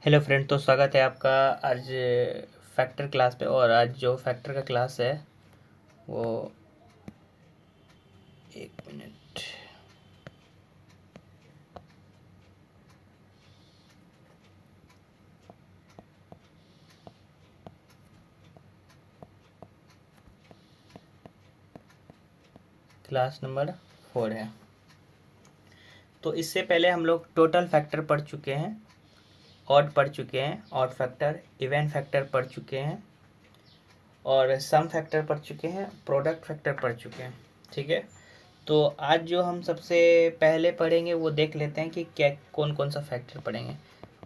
Hello friend, तो स्वागत है आपका आज फैक्टर क्लास पे। और आज जो फैक्टर का क्लास है वो एक मिनट क्लास नंबर 4 है। तो इससे पहले हम लोग टोटल फैक्टर पढ़ चुके हैं, ऑड पढ़ चुके हैं, ऑड फैक्टर, इवन फैक्टर पढ़ चुके हैं और सम फैक्टर पढ़ चुके हैं, प्रोडक्ट फैक्टर पढ़ चुके हैं। ठीक है, तो आज जो हम सबसे पहले पढ़ेंगे वो देख लेते हैं कि क्या कौन कौन सा फैक्टर पढ़ेंगे।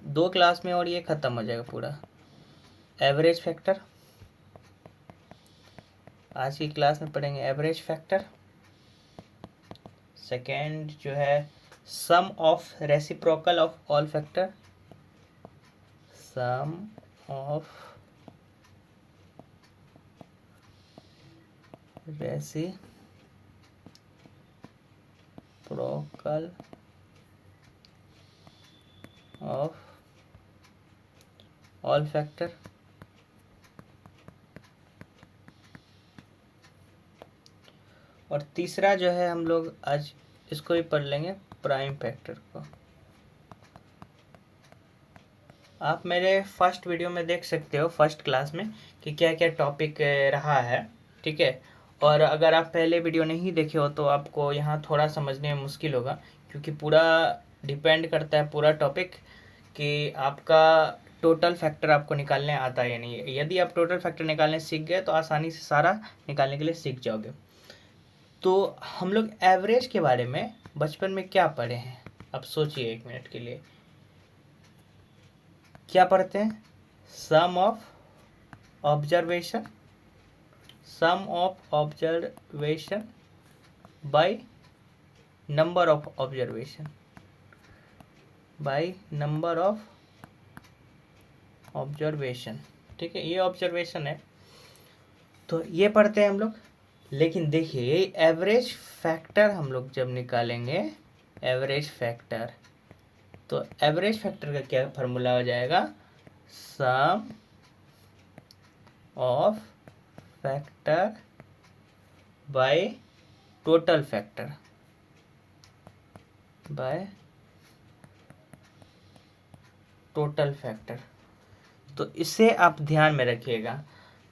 2 क्लास में और ये ख़त्म हो जाएगा पूरा। एवरेज फैक्टर आज की क्लास में पढ़ेंगे, एवरेज फैक्टर। सेकेंड जो है sum of reciprocal of all factor, sum of reciprocal of all factor. और तीसरा जो है हम लोग आज इसको भी पढ़ लेंगे, प्राइम फैक्टर को। आप मेरे फर्स्ट वीडियो में देख सकते हो, फर्स्ट क्लास में, कि क्या क्या टॉपिक रहा है। ठीक है, और अगर आप पहले वीडियो नहीं देखे हो तो आपको यहाँ थोड़ा समझने में मुश्किल होगा, क्योंकि पूरा डिपेंड करता है पूरा टॉपिक कि आपका टोटल फैक्टर आपको निकालने आता है या नहीं। यदि आप टोटल फैक्टर निकालने सीख गए तो आसानी से सारा निकालने के लिए सीख जाओगे। तो हम लोग एवरेज के बारे में बचपन में क्या पढ़े हैं, अब सोचिए एक मिनट के लिए। क्या पढ़ते हैं? Sum of observation, sum of observation by number of observation, by number of observation. ठीक है, ये ऑब्जर्वेशन है, तो ये पढ़ते हैं हम लोग। लेकिन देखिए एवरेज फैक्टर हम लोग जब निकालेंगे, एवरेज फैक्टर, तो एवरेज फैक्टर का क्या फार्मूला हो जाएगा? Sum of factor by total factor, by total factor. तो इसे आप ध्यान में रखिएगा।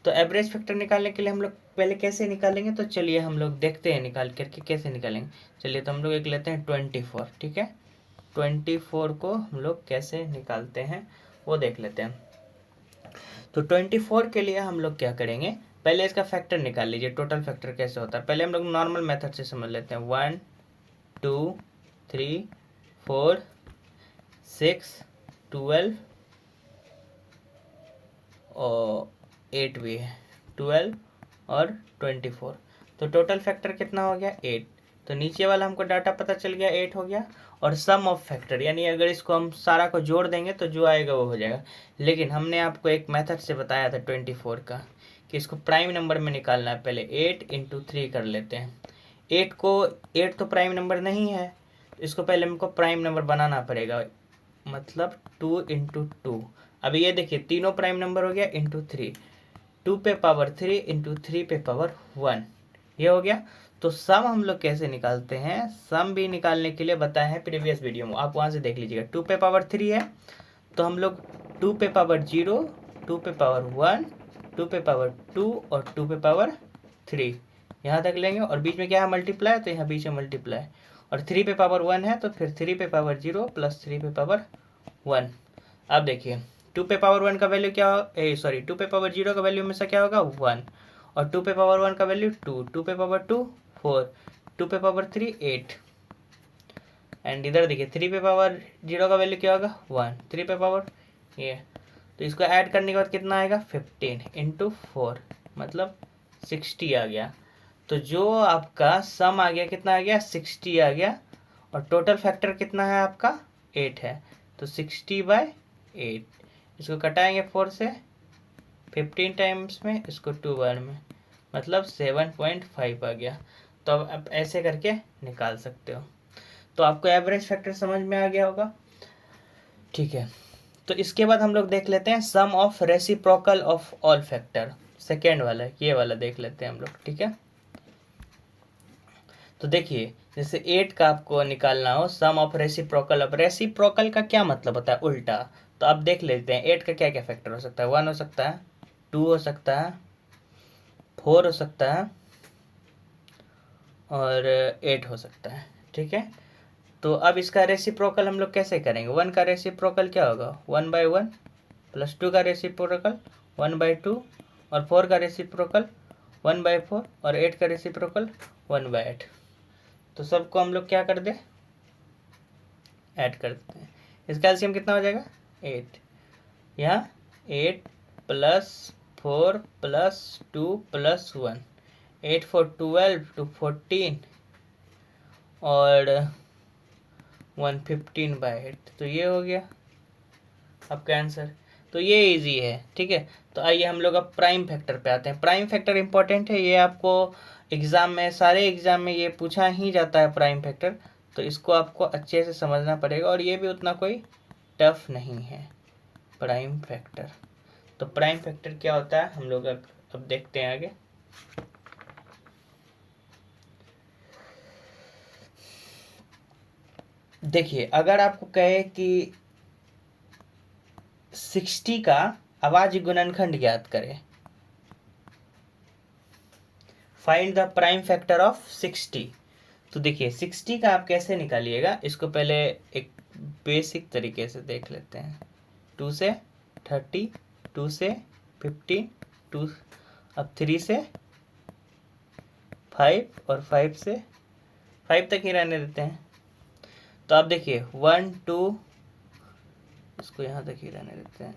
तो एवरेज फैक्टर निकालने के लिए हम लोग पहले कैसे निकालेंगे, तो चलिए हम लोग देखते हैं निकाल करके कैसे निकालेंगे। चलिए तो हम लोग एक लेते हैं 24। ठीक है, 24 को हम लोग कैसे निकालते हैं वो देख लेते हैं। तो 24 के लिए हम लोग क्या करेंगे, पहले इसका फैक्टर निकाल लीजिए। टोटल फैक्टर कैसे होता है पहले हम लोग नॉर्मल मेथड से समझ लेते हैं। 1 2 3 4 6 12 और 8 भी है, 12 और 24। तो टोटल फैक्टर कितना हो गया? 8। तो नीचे वाला हमको डाटा पता चल गया, 8 हो गया। और सम ऑफ फैक्टर, यानी अगर इसको हम सारा को जोड़ देंगे तो जो आएगा वो हो जाएगा। लेकिन हमने आपको एक मेथड से बताया था 24 का, कि इसको प्राइम नंबर में निकालना है। पहले 8 × 3 कर लेते हैं। 8 तो प्राइम नंबर नहीं है, तो इसको पहले हमको प्राइम नंबर बनाना पड़ेगा, मतलब 2 × 2। अभी ये देखिए तीनों प्राइम नंबर हो गया, इंटू 3, 2 पे पावर 3 × 3 पे पावर 1, ये हो गया। तो सम हम लोग कैसे निकालते हैं, सम भी निकालने के लिए बताया है प्रीवियस वीडियो में, आप वहाँ से देख लीजिएगा। 2 पे पावर 3 है तो हम लोग 2 पे पावर 0, 2 पे पावर 1, 2 पे पावर 2 और 2 पे पावर 3 यहाँ तक लेंगे। और बीच में क्या है? मल्टीप्लाई, तो यहाँ बीच में मल्टीप्लाई। और 3 पे पावर 1 है तो फिर 3 पे पावर 0 प्लस 3 पे पावर 1। अब देखिए 2 पे पावर 1 का वैल्यू क्या हो, 2 पे पावर 0 का वैल्यू हमेशा क्या होगा? 1। और 2 पे पावर 1 का वैल्यू 2, 2 पे पावर 2 4, 2 पे पावर 3 8। एंड इधर देखिए 3 पे पावर 0 का वैल्यू क्या होगा? 1, 3 पे पावर ये। तो इसको ऐड करने के बाद कितना आएगा? 15 × 4, मतलब 60 आ गया। तो जो आपका सम आ गया कितना आ गया? 60 आ गया। और टोटल फैक्टर कितना है आपका? 8 है। तो 60/8, इसको कटाएंगे 4 से, 15 टाइम्स में, इसको 2 बार में, मतलब 7.5 आ गया। तो अब आप ऐसे करके निकाल सकते हो। तो आपको एवरेज फैक्टर समझ में आ गया होगा। ठीक है, तो इसके बाद हम लोग देख लेते हैं sum of reciprocal of all factor, second वाला ये वाला देख लेते हैं हम लोग, ठीक है। तो देखिए जैसे 8 का आपको निकालना हो सम ऑफ रेसिप्रोकल ऑफ, रेसिप्रोकल का क्या मतलब होता है, उल्टा। तो आप देख लेते हैं 8 का क्या क्या फैक्टर हो सकता है, 1 हो सकता है, 2 हो सकता है, 4 हो सकता है और 8 हो सकता है, ठीक है। तो अब इसका रेसिप्रोकल हम लोग कैसे करेंगे, 1 का रेसिप्रोकल क्या होगा 1/1 प्लस 2 का रेसिप्रोकल 1/2 और 4 का रेसिप्रोकल 1/4 और 8 का रेसिप्रोकल 1/8। तो सबको हम लोग क्या कर दे, ऐड कर देते हैं। इसका एलसीएम कितना हो जाएगा 8, यहाँ 8 प्लस 4 प्लस 2 प्लस 1, 8 4 12 2 14 और 115/8। तो ये हो गया आपका आंसर। तो ये इजी है, ठीक है। तो आइए हम लोग अब प्राइम फैक्टर पे आते हैं। प्राइम फैक्टर इंपॉर्टेंट है, ये आपको एग्जाम में, सारे एग्जाम में ये पूछा ही जाता है प्राइम फैक्टर। तो इसको आपको अच्छे से समझना पड़ेगा और ये भी उतना कोई टफ नहीं है प्राइम फैक्टर। तो प्राइम फैक्टर क्या होता है हम लोग अब देखते हैं आगे। देखिए अगर आपको कहे कि 60 का अभाज्य गुणनखंड ज्ञात करें, find the prime factor of 60। तो देखिए 60 का आप कैसे निकालिएगा, इसको पहले एक बेसिक तरीके से देख लेते हैं। 2 से 30, 2 से 15, 2 अब 3 से 5 और 5 से 5 तक ही रहने देते हैं। तो आप देखिए 1 2, इसको यहाँ तक ही रहने देते हैं।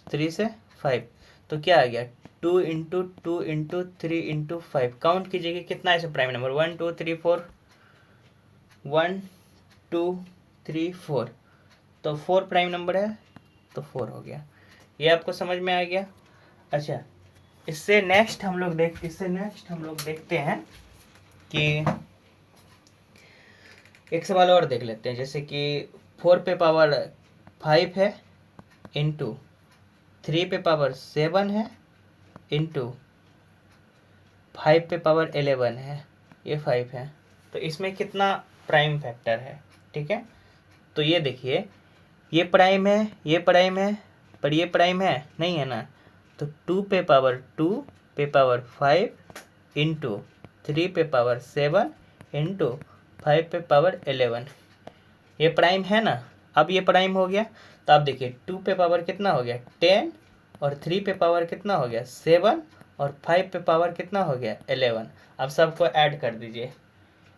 3 से 5, तो क्या आ गया 2 इंटू 2 इंटू 3 इंटू 5। काउंट कीजिएगा कितना ऐसे प्राइम नंबर 1 2 3 4, 1 2 3 4। तो 4 प्राइम नंबर है तो 4 हो गया। ये आपको समझ में आ गया। अच्छा इससे नेक्स्ट हम लोग देखते हैं कि एक सवाल और देख लेते हैं। जैसे कि 4 पे पावर 5 है इंटू 3 पे पावर 7 है इंटू 5 पे पावर 11 है, ये 5 है। तो इसमें कितना प्राइम फैक्टर है, ठीक है। तो ये देखिए ये प्राइम है, ये प्राइम है, पर ये प्राइम है नहीं है ना। तो 2 पे पावर 2 पे पावर 5 इंटू 3 पे पावर 7 इंटू 5 पे पावर 11, ये प्राइम है ना। अब ये प्राइम हो गया तो आप देखिए 2 पे पावर कितना हो गया 10 और 3 पे पावर कितना हो गया 7 और 5 पे पावर कितना हो गया 11। अब सबको ऐड कर दीजिए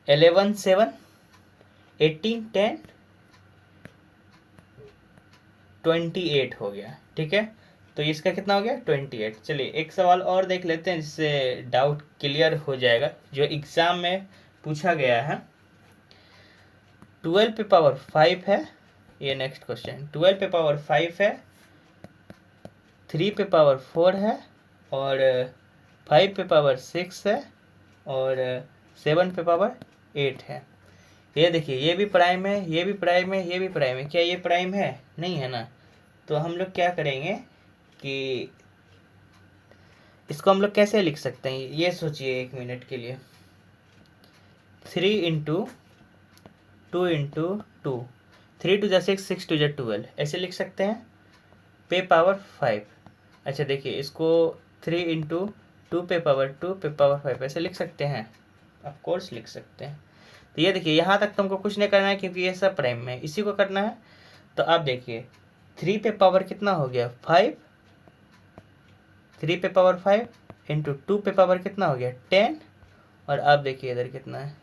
11 7 18 10 28 हो गया, ठीक है। तो इसका कितना हो गया 28। चलिए एक सवाल और देख लेते हैं जिससे डाउट क्लियर हो जाएगा, जो एग्जाम में पूछा गया है। 12 पे पावर 5 है, ये नेक्स्ट क्वेश्चन। 12 पे पावर 5 है, 3 पे पावर 4 है और 5 पे पावर 6 है और 7 पे पावर 8 है। ये देखिए ये भी प्राइम है, ये भी प्राइम है, ये भी प्राइम है। क्या ये प्राइम है नहीं है ना। तो हम लोग क्या करेंगे कि इसको हम लोग कैसे लिख सकते हैं, ये सोचिए एक मिनट के लिए। 3 इंटू 2 इंटू 2, 3 2 6 6 2 12, ऐसे लिख सकते हैं पे पावर 5। अच्छा देखिए इसको 3 इंटू 2 पे पावर 2 पे पावर 5 ऐसे लिख सकते हैं, ऑफ कोर्स लिख सकते हैं। तो ये देखिए यहाँ तक तुमको कुछ नहीं करना है क्योंकि ये सब प्राइम में, इसी को करना है। तो आप देखिए 3 पे पावर कितना हो गया 5, 3 पे पावर 5 इंटू 2 पे पावर कितना हो गया 10 और आप देखिए इधर कितना है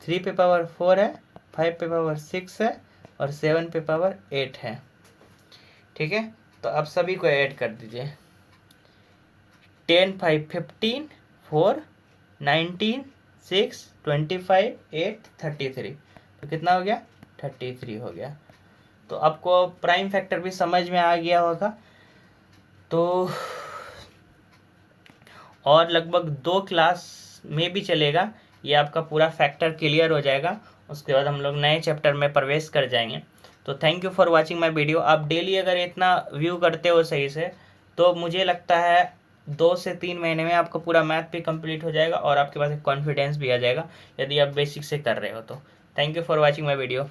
3 पे पावर 4 है, 5 पे पावर 6 है और 7 पे पावर 8 है, ठीक है। तो आप सभी को ऐड कर दीजिए 10 5 15 4 19 6 25 8 33। तो कितना हो गया 33 हो गया। तो आपको प्राइम फैक्टर भी समझ में आ गया होगा। तो और लगभग 2 क्लास में भी चलेगा, ये आपका पूरा फैक्टर क्लियर हो जाएगा। उसके बाद हम लोग नए चैप्टर में प्रवेश कर जाएंगे। तो thank you for watching my video. आप डेली अगर इतना व्यू करते हो सही से, तो मुझे लगता है 2 से 3 महीने में आपका पूरा मैथ भी कंप्लीट हो जाएगा और आपके पास एक कॉन्फिडेंस भी आ जाएगा, यदि आप बेसिक से कर रहे हो तो। Thank you for watching my video.